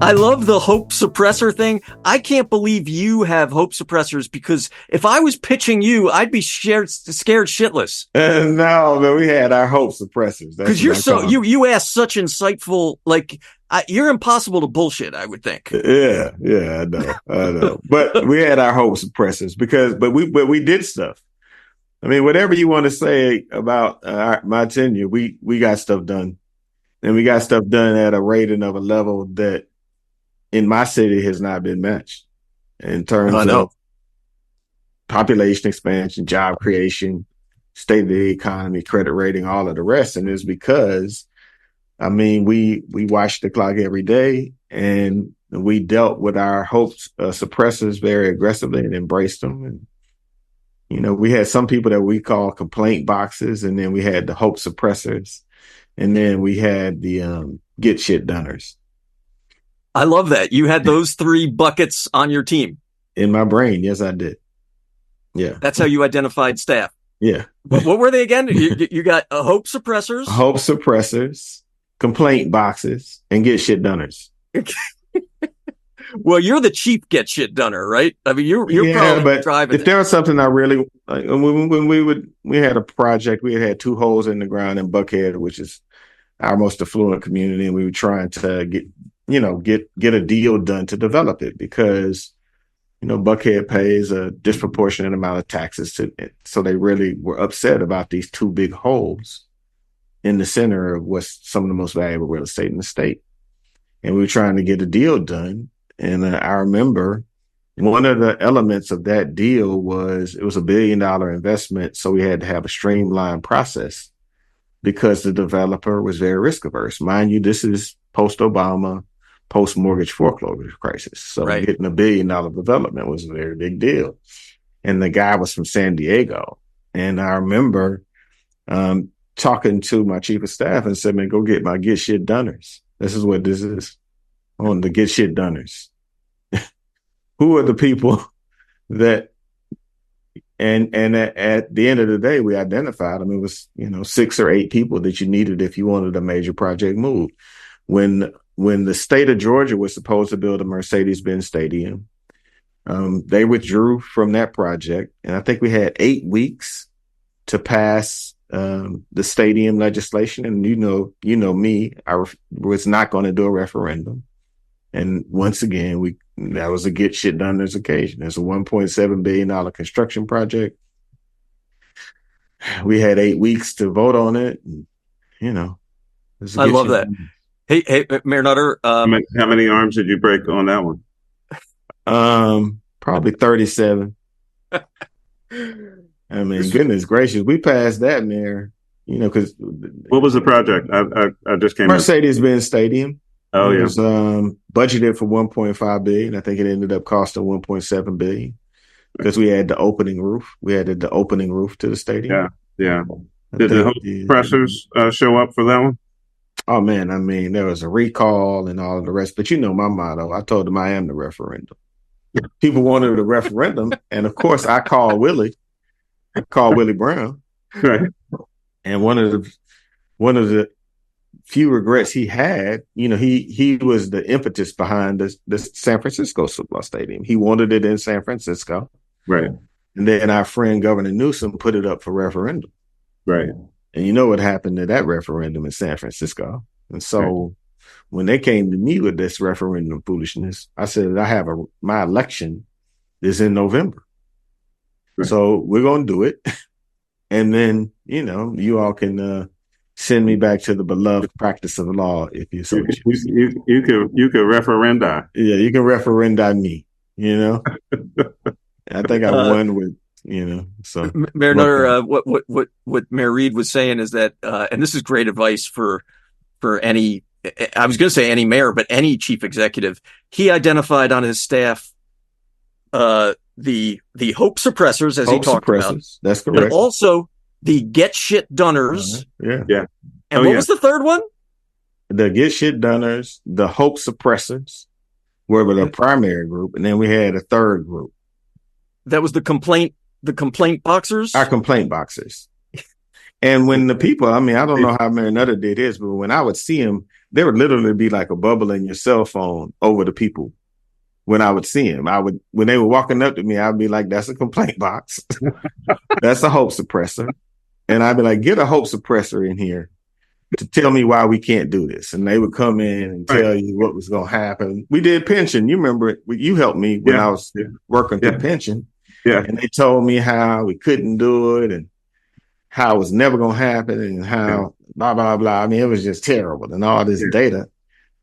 I love the hope suppressor thing. I can't believe you have hope suppressors, because if I was pitching you, I'd be scared shitless. No, man, we had our hope suppressors. Because you ask such insightful, you're impossible to bullshit, I would think. Yeah, I know. But we had our hope suppressors but we did stuff. I mean, whatever you want to say about my tenure, we got stuff done, and we got stuff done at a rating of a level that in my city has not been matched in terms of population expansion, job creation, state of the economy, credit rating, all of the rest. And it's because, I mean, we watched the clock every day, and we dealt with our hope suppressors very aggressively and embraced them. And, you know, we had some people that we call complaint boxes, and then we had the hope suppressors, and then we had the get shit doners. I love that. You had those three buckets on your team. In my brain, yes, I did. Yeah. That's how you identified staff. Yeah. What were they again? You got hope suppressors? Hope suppressors, complaint boxes, and get shit doners. Well, you're the cheap get shit doner, right? I mean, you're probably driving. If there was something I really like, when we had a project, we had 2 holes in the ground in Buckhead, which is our most affluent community, and we were trying to get a deal done to develop it, because, you know, Buckhead pays a disproportionate amount of taxes to it. So they really were upset about these 2 big holes in the center of what's some of the most valuable real estate in the state. And we were trying to get a deal done. And I remember one of the elements of that deal was it was $1 billion investment. So we had to have a streamlined process because the developer was very risk averse. Mind you, this is post-Obama, post-mortgage foreclosure crisis. So Getting $1 billion development was a very big deal. And the guy was from San Diego. And I remember talking to my chief of staff and said, man, go get my get shit doners. This is what this is. On the get shit doners. Who are the people that, and at the end of the day, we identified, I mean, it was, 6 or 8 people that you needed if you wanted a major project moved. When the state of Georgia was supposed to build a Mercedes-Benz stadium, they withdrew from that project. And I think we had 8 weeks to pass the stadium legislation. And you know me, I was not going to do a referendum. And once again, that was a get shit done this occasion. It's a $1.7 billion construction project. We had 8 weeks to vote on it. And, I love that. Hey, Mayor Nutter. How many arms did you break on that one? Probably 37. I mean, goodness gracious, we passed that, Mayor. Because what was the project? I just came. Mercedes-Benz Stadium. Oh, yeah. It was budgeted for $1.5 billion. I think it ended up costing $1.7 billion because we had the opening roof. We added the opening roof to the stadium. Yeah. Did the pressers show up for that one? Oh, man. I mean, there was a recall and all of the rest. But my motto. I told them I am the referendum. People wanted a referendum. And, of course, I called Willie. Brown. Right. And one of the few regrets he had, he was the impetus behind the San Francisco football stadium. He wanted it in San Francisco. Right. And then our friend Governor Newsom put it up for referendum. Right. And you know what happened to that referendum in San Francisco? And so when they came to me with this referendum foolishness, I said, my election is in November. Right. So we're going to do it. And then, you all can send me back to the beloved practice of law if you so choose. You could referenda. Yeah, you can referenda me, I think I won with, so. Mayor Nutter, what Mayor Reed was saying is that, and this is great advice for any, I was going to say any mayor, but any chief executive. He identified on his staff the hope suppressors, as he talked about. That's correct. But also the get shit doners. Yeah. And what was the third one? The get shit doners, the hope suppressors were the primary group. And then we had a third group. That was the complaint boxers? Our complaint boxers. And when the people, I mean, I don't know how Mayor Nutter did his, but when I would see him, there would literally be like a bubble in your cell phone over the people. When I would see them, when they were walking up to me, I'd be like, that's a complaint box. That's a hope suppressor. And I'd be like, get a hope suppressor in here to tell me why we can't do this. And they would come in and tell you what was going to happen. We did pension. You remember it. You helped me when I was working through pension. Yeah. And they told me how we couldn't do it and how it was never going to happen and how blah, blah, blah. I mean, it was just terrible and all this data.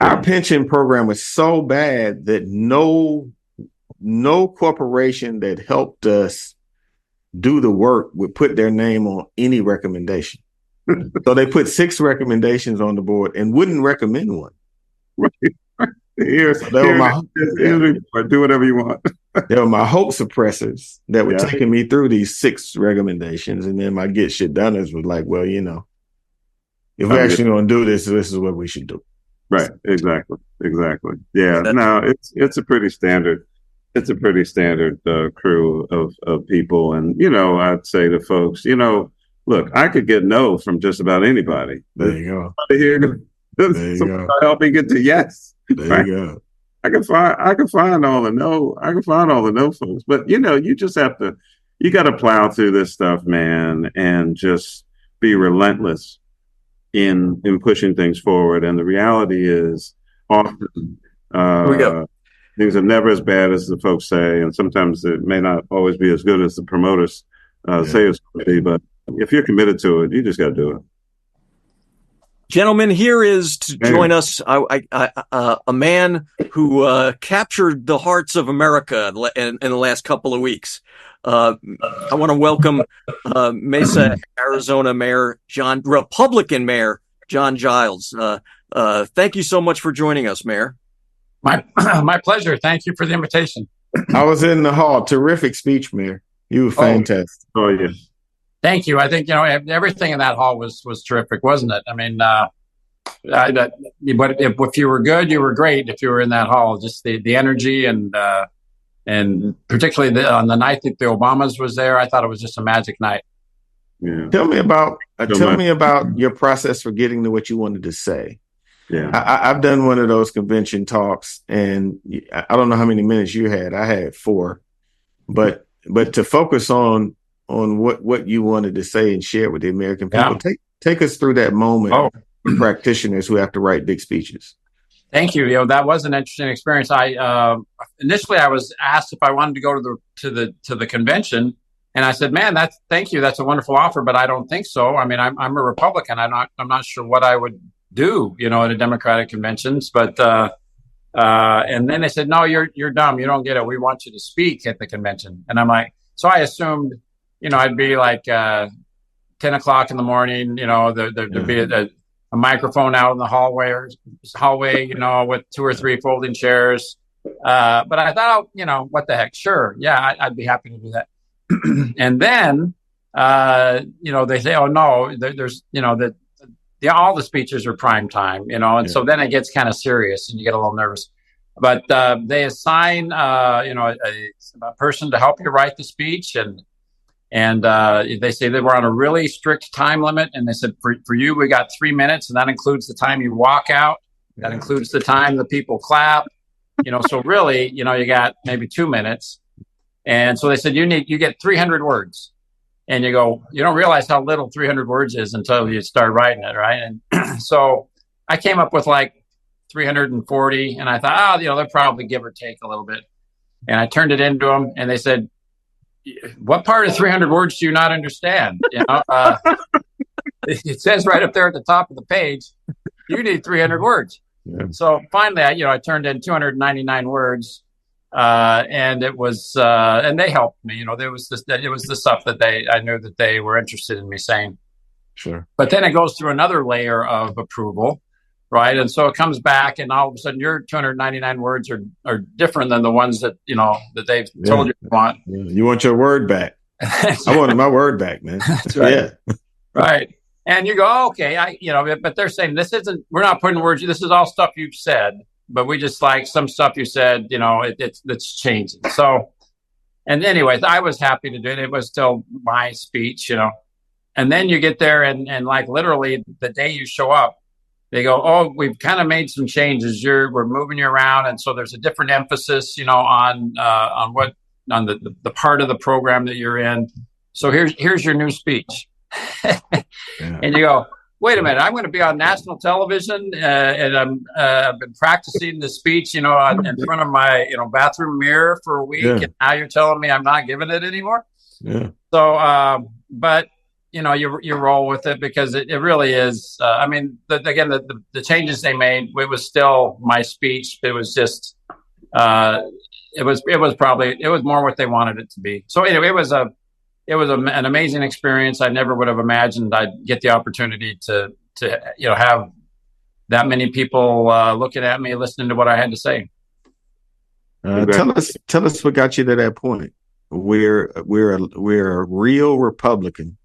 Our pension program was so bad that no corporation that helped us do the work would put their name on any recommendation. So they put 6 recommendations on the board and wouldn't recommend one. Do whatever you want. They were my hope suppressors that were taking me through these 6 recommendations. And then my get shit doners was like, well, if we're actually going to do this, this is what we should do. Right. Exactly. Yeah. No, it's a pretty standard. It's a pretty standard crew of people. And, I'd say to folks, look, I could get no from just about anybody. There you go. There you go. Help me get to yes. There you go. I can find all the no. I can find all the no folks. But, you just have to, you got to plow through this stuff, man, and just be relentless in pushing things forward. And the reality is often things are never as bad as the folks say. And sometimes it may not always be as good as the promoters say it's going to be. But if you're committed to it, you just got to do it. Gentlemen, here is to join us a man who captured the hearts of America in the last couple of weeks. I want to welcome Mesa, Arizona Republican Mayor John Giles. Thank you so much for joining us, Mayor. My pleasure. Thank you for the invitation. I was in the hall. Terrific speech, Mayor. You were fantastic. Oh, yes. Thank you. I think, everything in that hall was terrific, wasn't it? I mean, but if you were good, you were great. If you were in that hall, just the energy and particularly on the night that the Obamas was there, I thought it was just a magic night. Yeah. Tell me about your process for getting to what you wanted to say. Yeah, I've done one of those convention talks, and I don't know how many minutes you had. I had 4, but to focus on what you wanted to say and share with the American people, take us through that moment. Practitioners who have to write big speeches. Thank you. That was an interesting experience. Initially I was asked if I wanted to go to the convention, and I said, "Man, thank you. That's a wonderful offer, but I don't think so. I mean, I'm a Republican. I'm not sure what I would do, at a Democratic conventions." But and then they said, "No, you're dumb. You don't get it. We want you to speak at the convention." And I'm like, so I assumed, I'd be like 10 o'clock in the morning. There'd be a microphone out in the hallway, with 2 or 3 folding chairs. But I thought, what the heck? Sure. Yeah, I'd be happy to do that. And then, they say, oh, no, there's, all the speeches are prime time, and so then it gets kind of serious and you get a little nervous. But they assign, a person to help you write the speech. And they say they were on a really strict time limit. And they said, for you, we got 3 minutes. And that includes the time you walk out. That includes the time the people clap. So really, you got maybe 2 minutes. And so they said, you get 300 words. And you go, you don't realize how little 300 words is until you start writing it, right? And so I came up with like 340. And I thought, they'll probably give or take a little bit. And I turned it into them. And they said, what part of 300 words do you not understand? It says right up there at the top of the page, you need 300 words. Yeah. So finally, I turned in 299 words, and it was, and they helped me. It was the stuff that I knew that they were interested in me saying. Sure. But then it goes through another layer of approval. Right. And so it comes back, and all of a sudden your 299 words are different than the ones that, that they've told you want. Yeah. You want your word back. I wanted my word back, man. That's right. Yeah. Right. And you go, okay, but they're saying we're not putting words, this is all stuff you've said, but we just like some stuff you said, it's changing. So, and anyways, I was happy to do it. It was still my speech, and then you get there and like literally the day you show up, they go, oh, we've kind of made some changes. We're moving you around, and so there's a different emphasis, on the part of the program that you're in. So here's your new speech, and you go, wait a minute, I'm going to be on national television, and I've been practicing the speech, in front of my bathroom mirror for a week, and now you're telling me I'm not giving it anymore. Yeah. So, but you roll with it because it really is. The changes they made, it was still my speech. It was just, it was more what they wanted it to be. So anyway, it was an amazing experience. I never would have imagined I'd get the opportunity to have that many people looking at me, listening to what I had to say. Tell us what got you to that point. We're a real Republican,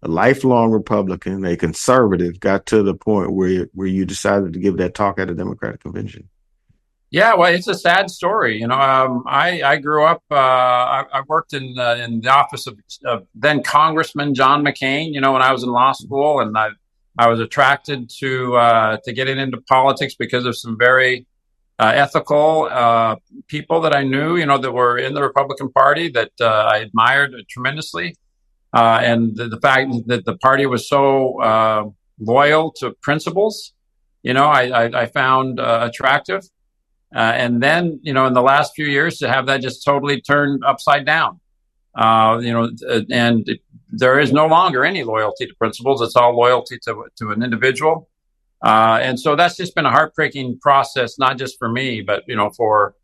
a lifelong Republican, a conservative, got to the point where you decided to give that talk at a Democratic convention. Yeah, well, it's a sad story. I grew up. I worked in the office of then Congressman John McCain. When I was in law school, and I was attracted to getting into politics because of some very ethical people that I knew. That were in the Republican Party that I admired tremendously, and the fact that the party was so loyal to principles, I found attractive. And then, in the last few years, to have that just totally turned upside down, and there is no longer any loyalty to principles. It's all loyalty to an individual. And so that's just been a heartbreaking process, not just for me, but, for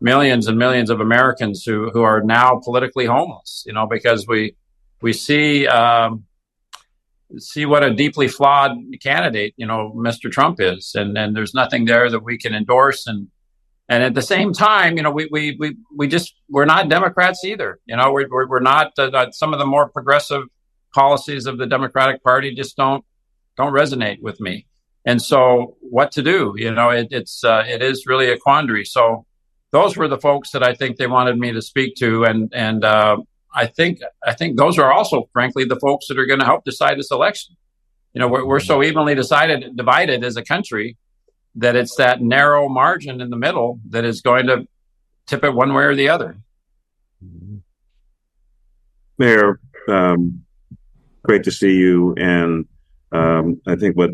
millions and millions of Americans who are now politically homeless, because we see what a deeply flawed candidate, Mr. Trump is. And there's nothing there that we can endorse. And at the same time, we're not Democrats either. We're not. Some of the more progressive policies of the Democratic Party just don't resonate with me. And so, what to do? It is really a quandary. So, those were the folks that I think they wanted me to speak to, and I think those are also, frankly, the folks that are going to help decide this election. We're so evenly divided as a country, that it's that narrow margin in the middle that is going to tip it one way or the other. Mayor, great to see you. And I think what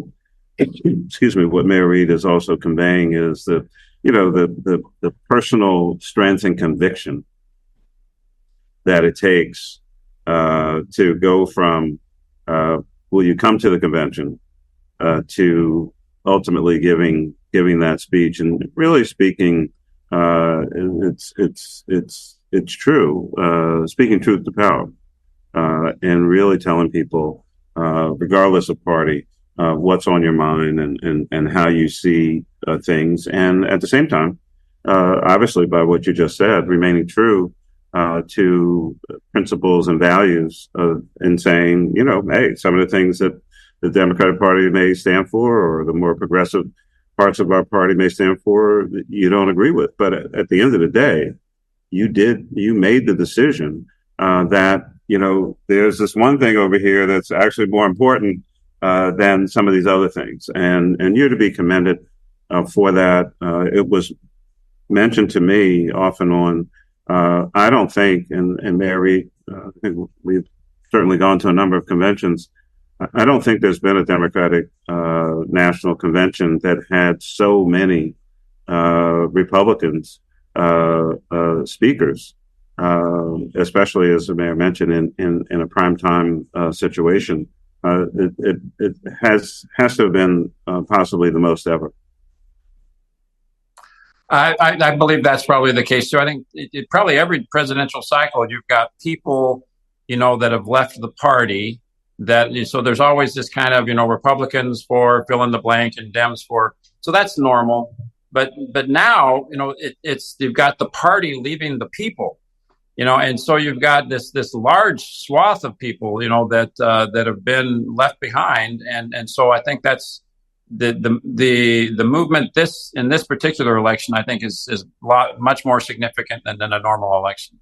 Mayor Reed is also conveying is that, the personal strength and conviction that it takes to go from, will you come to the convention, to ultimately giving that speech and really speaking, it's true, speaking truth to power, and really telling people, regardless of party, what's on your mind and how you see things, and at the same time, obviously, by what you just said, remaining true to principles and values, and saying, hey, some of the things that the Democratic Party may stand for, or the more progressive parts of our party may stand for, you don't agree with. But at the end of the day, you made the decision that, there's this one thing over here that's actually more important than some of these other things. And you're to be commended for that. It was mentioned to me off and on. I don't think, and Mary, I think we've certainly gone to a number of conventions. I don't think there's been a Democratic national convention that had so many Republicans speakers, especially, as the mayor mentioned, in a primetime situation. It has to have been possibly the most ever. I believe that's probably the case too. I think probably every presidential cycle, you've got people, that have left the party. So there's always this kind of, Republicans for fill in the blank and Dems for, so that's normal. But now, you've got the party leaving the people, and so you've got this large swath of people, that have been left behind. And so I think that's the movement in this particular election, I think is much more significant than a normal election.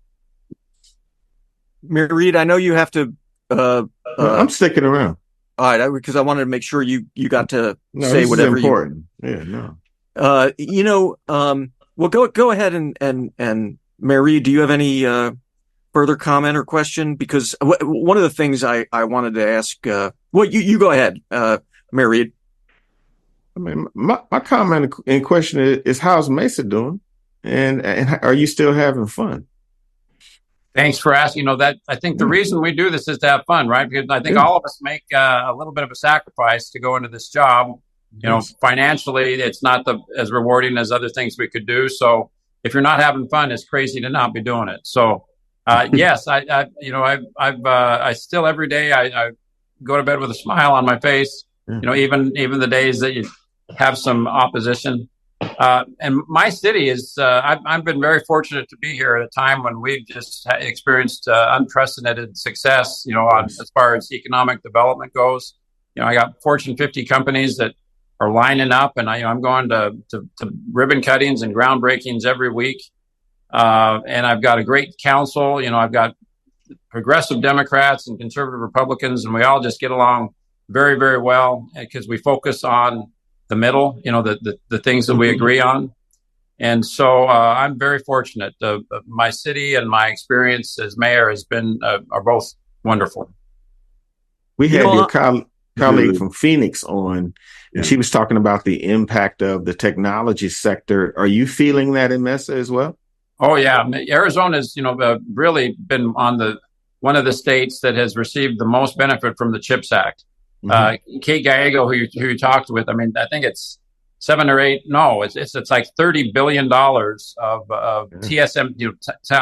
Mayor Reed, I know you have to, I'm sticking around. All right, because I wanted to make sure you got to No, say this whatever is you. important. Yeah, no. Well, go ahead and Mary, do you have any further comment or question? Because one of the things I wanted to ask, well, you go ahead, Mary. I mean, my comment in question is how's Mesa doing, and are you still having fun? Thanks for asking. That I think the reason we do this is to have fun, right? Because I think all of us make a little bit of a sacrifice to go into this job. Yes. Financially, it's not as rewarding as other things we could do. So if you're not having fun, it's crazy to not be doing it. So yes, I still every day I go to bed with a smile on my face. Even the days that you have some opposition. And my city is, I've been very fortunate to be here at a time when we've just experienced unprecedented success, as far as economic development goes. I got Fortune 50 companies that are lining up, and I'm going to ribbon cuttings and groundbreakings every week. And I've got a great council. I've got progressive Democrats and conservative Republicans, and we all just get along very, very well because we focus on the middle, the things that we agree on. And so I'm very fortunate. My city and my experience as mayor are both wonderful. We had your colleague from Phoenix on, and she was talking about the impact of the technology sector. Are you feeling that in Mesa as well? Oh, yeah. Arizona's, really been on one of the states that has received the most benefit from the CHIPS Act. Kate Gallego, who you talked with, I mean, I think it's 7 or 8. No, it's like $30 billion of TSM,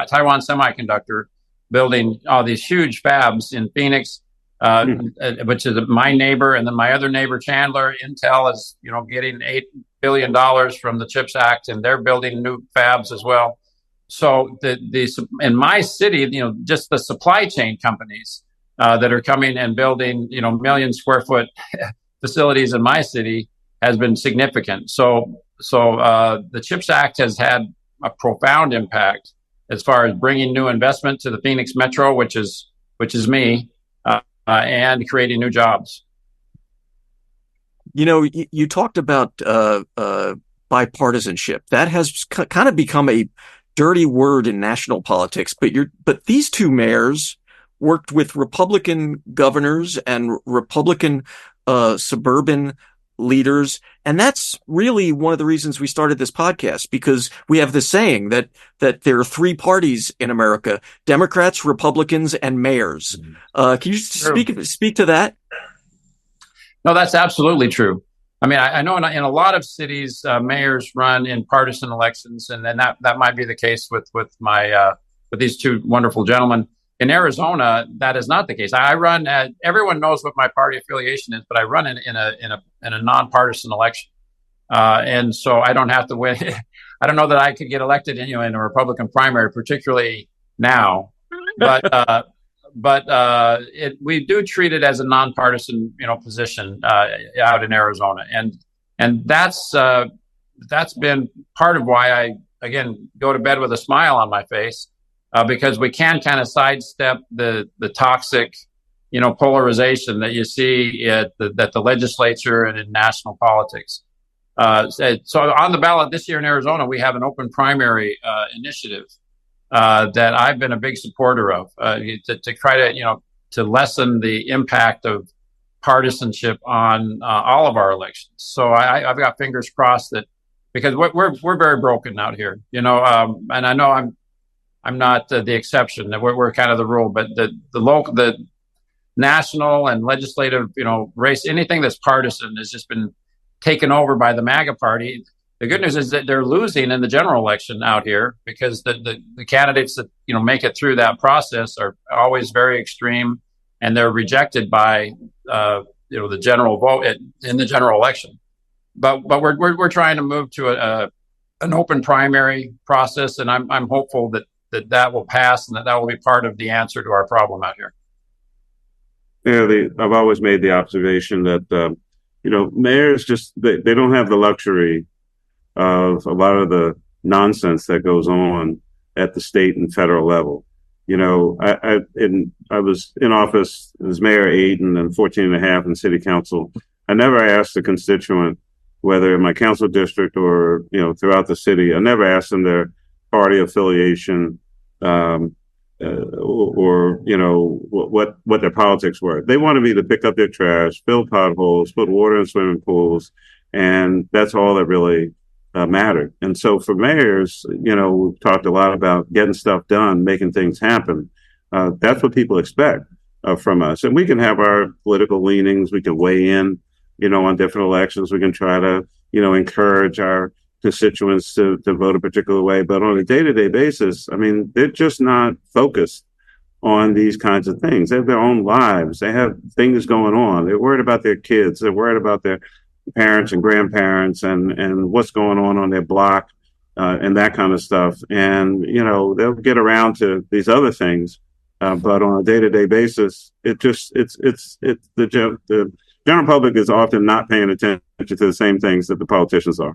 Taiwan Semiconductor, building all these huge fabs in Phoenix, which is my neighbor, and then my other neighbor Chandler. Intel is getting $8 billion from the CHIPS Act, and they're building new fabs as well. So in my city, just the supply chain companies that are coming and building, million square foot facilities in my city has been significant. So the CHIPS Act has had a profound impact as far as bringing new investment to the Phoenix Metro, which is me, and creating new jobs. You talked about bipartisanship. That has kind of become a dirty word in national politics, but these two mayors worked with Republican governors and Republican suburban leaders. And that's really one of the reasons we started this podcast, because we have the saying that there are three parties in America: Democrats, Republicans, and mayors. Can you speak to that? No, that's absolutely true. I mean, I know in a lot of cities, mayors run in partisan elections, and then that might be the case with these two wonderful gentlemen. In Arizona, that is not the case. I run. Everyone knows what my party affiliation is, but I run in a nonpartisan election, and so I don't have to win. I don't know that I could get elected in a Republican primary, particularly now, but we do treat it as a nonpartisan position out in Arizona, and that's been part of why I again go to bed with a smile on my face. Because we can kind of sidestep the toxic, polarization that you see at the legislature and in national politics. So on the ballot this year in Arizona, we have an open primary initiative that I've been a big supporter of to try to lessen the impact of partisanship on all of our elections. So I've got fingers crossed that, because we're very broken out here, and I know I'm not the exception. We're kind of the rule, but the national and legislative, race, anything that's partisan has just been taken over by the MAGA party. The good news is that they're losing in the general election out here, because the candidates that make it through that process are always very extreme, and they're rejected by the general vote in the general election. But we're trying to move to an open primary process, and I'm hopeful that will pass, and that will be part of the answer to our problem out here. Yeah, I've always made the observation that mayors they don't have the luxury of a lot of the nonsense that goes on at the state and federal level. I was in office as mayor 8 and then 14 and a half in city council. I never asked a constituent, whether in my council district or, throughout the city, I never asked them their party affiliation, or what their politics were. They wanted me to pick up their trash, fill potholes, put water in swimming pools, and that's all that really mattered. And so for mayors, we've talked a lot about getting stuff done, making things happen. That's what people expect from us. And we can have our political leanings. We can weigh in, on different elections. We can try to, encourage our constituents to vote a particular way. But on a day-to-day basis, they're just not focused on these kinds of things. They have their own lives. They have things going on. They're worried about their kids. They're worried about their parents and grandparents and what's going on their block and that kind of stuff. And, they'll get around to these other things. But on a day-to-day basis, the general public is often not paying attention to the same things that the politicians are.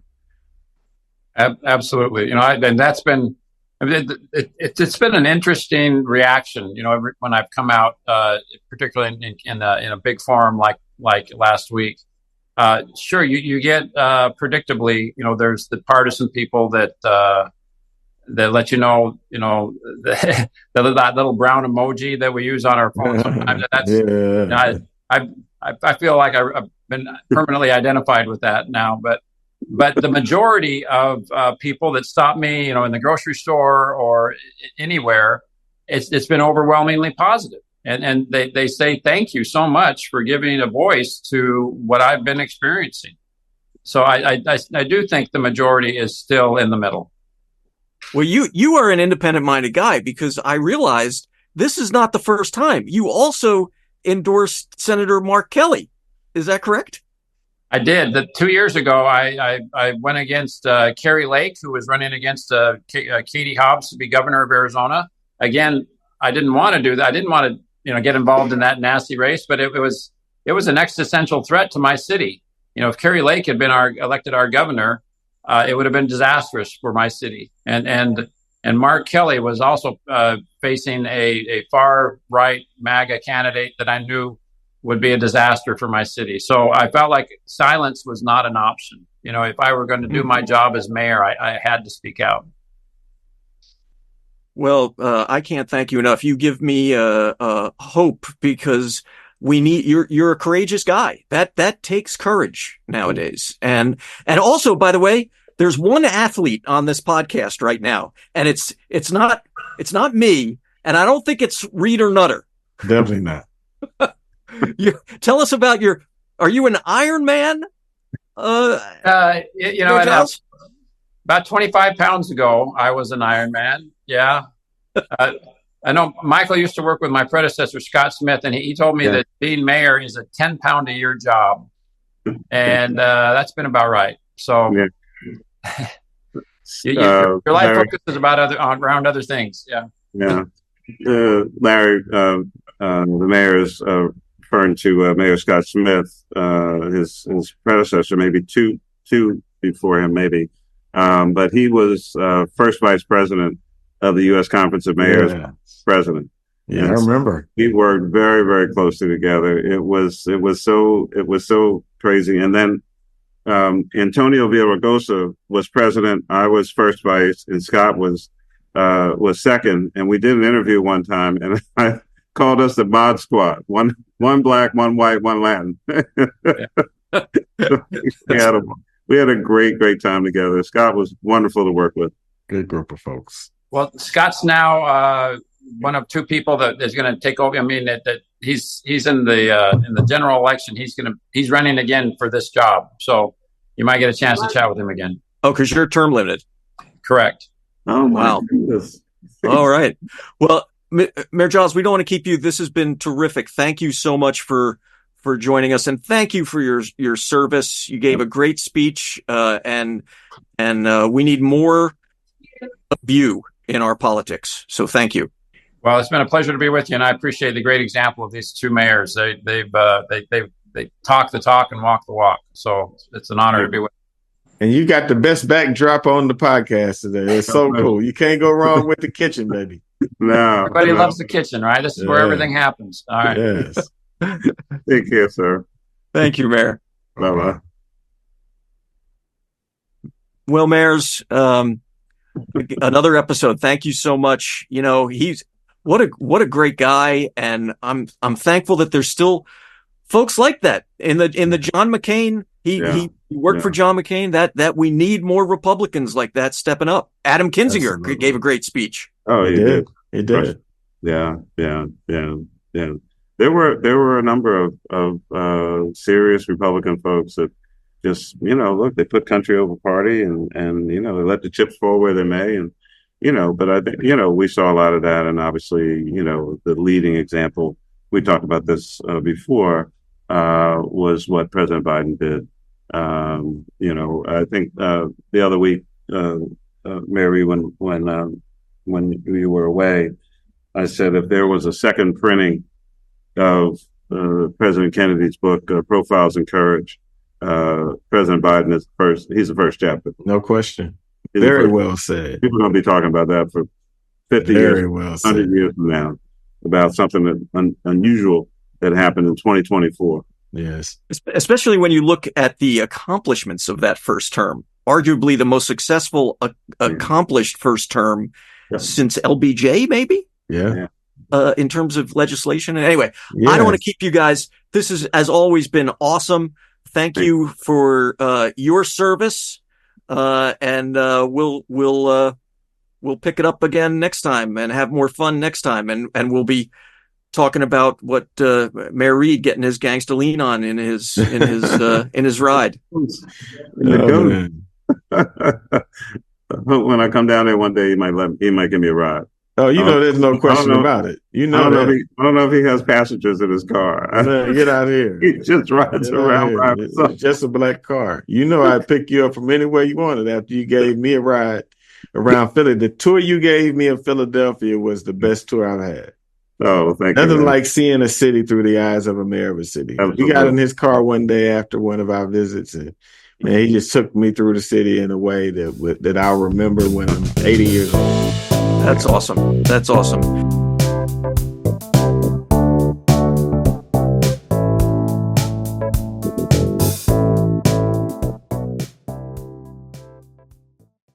Absolutely. And that's been, it's been an interesting reaction, when I've come out, particularly in a big forum like last week. Sure, you get predictably, there's the partisan people that let that little brown emoji that we use on our phone sometimes. That's I feel like I've been permanently identified with that now, but the majority of people that stop me, in the grocery store or anywhere, it's been overwhelmingly positive. And they say, thank you so much for giving a voice to what I've been experiencing. So I do think the majority is still in the middle. Well, you are an independent-minded guy, because I realized this is not the first time. You also endorsed Senator Mark Kelly. Is that correct? I did. 2 years ago, I went against Carrie Lake, who was running against Katie Hobbs to be governor of Arizona. Again, I didn't want to do that. I didn't want to, get involved in that nasty race, but it was an existential threat to my city. If Carrie Lake had been elected our governor, it would have been disastrous for my city. And Mark Kelly was also facing a far right MAGA candidate that I knew would be a disaster for my city. So I felt like silence was not an option. If I were going to do my job as mayor, I had to speak out. Well, I can't thank you enough. You give me hope, because we need you're a courageous guy. That takes courage nowadays. And also, by the way, there's one athlete on this podcast right now, and it's not me, and I don't think it's Reed or Nutter. Definitely not. Tell us about are you an Iron Man? About 25 pounds ago, I was an Iron Man. Yeah. I know Michael used to work with my predecessor, Scott Smith, and he told me that being mayor is a 10-pound a year job. And that's been about right. So your life focuses around other things. Yeah. Yeah. Larry, the mayor is referring to Mayor Scott Smith, his predecessor, maybe two before him, maybe. But he was first vice president of the U.S. Conference of Mayors president. Yeah, I remember. We worked very, very closely together. It was so crazy. And then Antonio Villaraigosa was president. I was first vice, and Scott was second. And we did an interview one time, and I called us the Mod Squad. One black, one white, one Latin. We had a great time together. Scott was wonderful to work with. Good group of folks. Well, Scott's now one of two people that is going to take over. I mean, that he's in the general election. He's running again for this job. So you might get a chance to chat with him again. Oh, because you're term limited. Correct. Oh, wow. All right. Well, Mayor Giles, we don't want to keep you. This has been terrific. Thank you so much for joining us, and thank you for your service. You gave a great speech, and we need more of you in our politics. So thank you. Well, it's been a pleasure to be with you, and I appreciate the great example of these two mayors. They talk the talk and walk the walk. So it's an honor to be with you. And you got the best backdrop on the podcast today. It's so cool. You can't go wrong with the kitchen, baby. No. Everybody loves the kitchen, right? This is where everything happens. All right. Yes. Take care, sir. Thank you, Mayor. Bye-bye. Well, Mayors, another episode. Thank you so much. You know, he's what a great guy, and I'm thankful that there's still folks like that in the John McCain. He worked for John McCain. That we need more Republicans like that stepping up. Adam Kinzinger gave a great speech. Oh, he did. He did. Yeah. There were a number of serious Republican folks that just, look, they put country over party and they let the chips fall where they may. And, but I think, we saw a lot of that. And obviously, the leading example, we talked about this before, was what President Biden did. I think the other week, Mary, when we were away, I said if there was a second printing of President Kennedy's book, Profiles in Courage, President Biden is first. He's the first chapter. No question. Very well said. People are going to be talking about that for 50 years, 100 years from now, about something that unusual that happened in 2024. Yes. Especially when you look at the accomplishments of that first term, arguably the most successful accomplished first term since LBJ, maybe? Yeah. In terms of legislation. And anyway, I don't want to keep you guys. This has always been awesome. Thank you for your service. And we'll pick it up again next time and have more fun next time. And we'll be talking about what Mayor Reed getting his gangsta lean on in his ride. When I come down there one day, he might give me a ride. Oh, there's no question about it. I don't know if he has passengers in his car. Get out of here. He just rides around by himself. It's just a black car. I'd pick you up from anywhere you wanted after you gave me a ride around Philly. The tour you gave me in Philadelphia was the best tour I've had. Oh, thank you. Nothing like seeing a city through the eyes of a mayor of a city. Absolutely. We got in his car one day after one of our visits, and man, he just took me through the city in a way that I'll remember when I'm 80 years old. That's awesome.